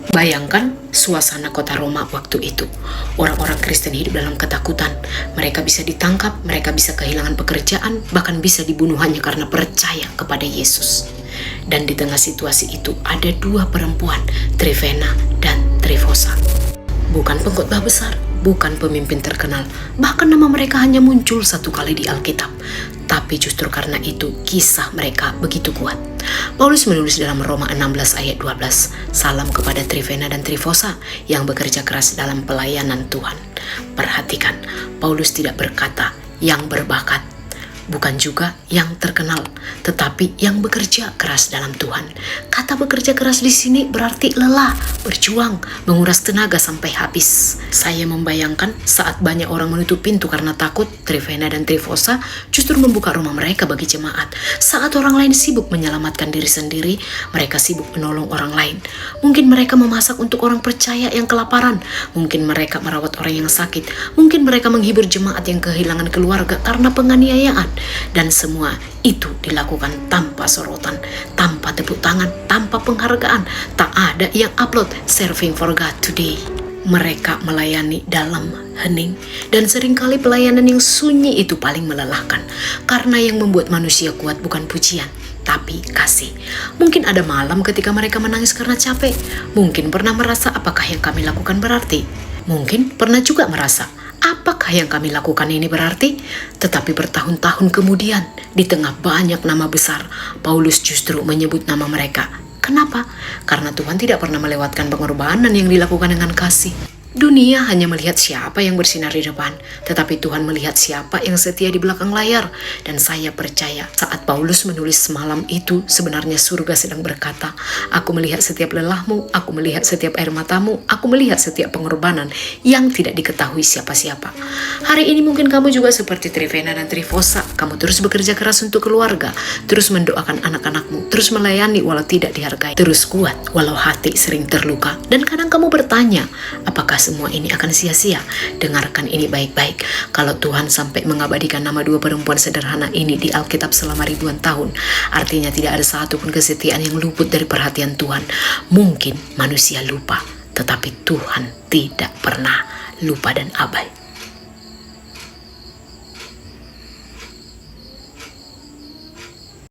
Bayangkan suasana kota Roma waktu itu. Orang-orang Kristen hidup dalam ketakutan. Mereka bisa ditangkap, mereka bisa kehilangan pekerjaan, bahkan bisa dibunuh hanya karena percaya kepada Yesus. Dan di tengah situasi itu ada dua perempuan, Trifena dan Trifosa. Bukan pengkhotbah besar, bukan pemimpin terkenal, bahkan nama mereka hanya muncul satu kali di Alkitab. Tapi justru karena itu kisah mereka begitu kuat. Paulus menulis dalam Roma 16 ayat 12, salam kepada Trifena dan Trifosa yang bekerja keras dalam pelayanan Tuhan. Perhatikan, Paulus tidak berkata yang berbakat, bukan juga yang terkenal, tetapi yang bekerja keras dalam Tuhan. Kata bekerja keras di sini berarti lelah, berjuang, menguras tenaga sampai habis. Saya membayangkan saat banyak orang menutup pintu karena takut, Trifena dan Trifosa justru membuka rumah mereka bagi jemaat. Saat orang lain sibuk menyelamatkan diri sendiri, mereka sibuk menolong orang lain. Mungkin mereka memasak untuk orang percaya yang kelaparan, mungkin mereka merawat orang yang sakit, mungkin mereka menghibur jemaat yang kehilangan keluarga karena penganiayaan. Dan semua itu dilakukan tanpa sorotan, tanpa tepuk tangan, tanpa penghargaan. Tak ada yang upload serving for God today. Mereka melayani dalam hening, dan seringkali pelayanan yang sunyi itu paling melelahkan, karena yang membuat manusia kuat bukan pujian, tapi kasih. Mungkin ada malam ketika mereka menangis karena capek. Mungkin pernah merasa apakah yang kami lakukan berarti. Mungkin pernah juga merasa apakah yang kami lakukan ini berarti? Tetapi bertahun-tahun kemudian, di tengah banyak nama besar, Paulus justru menyebut nama mereka. Kenapa? Karena Tuhan tidak pernah melewatkan pengorbanan yang dilakukan dengan kasih. Dunia hanya melihat siapa yang bersinar di depan, tetapi Tuhan melihat siapa yang setia di belakang layar. Dan saya percaya saat Paulus menulis semalam itu, sebenarnya surga sedang berkata, aku melihat setiap lelahmu, aku melihat setiap air matamu, aku melihat setiap pengorbanan yang tidak diketahui siapa-siapa. Hari ini mungkin kamu juga seperti Trifena dan Trifosa. Kamu terus bekerja keras untuk keluarga, terus mendoakan anak-anakmu, terus melayani walau tidak dihargai, terus kuat walau hati sering terluka. Dan kadang kamu bertanya, apakah semua ini akan sia-sia? Dengarkan ini baik-baik. Kalau Tuhan sampai mengabadikan nama dua perempuan sederhana ini di Alkitab selama ribuan tahun, artinya tidak ada satupun kesetiaan yang luput dari perhatian Tuhan. Mungkin manusia lupa, tetapi Tuhan tidak pernah lupa dan abai.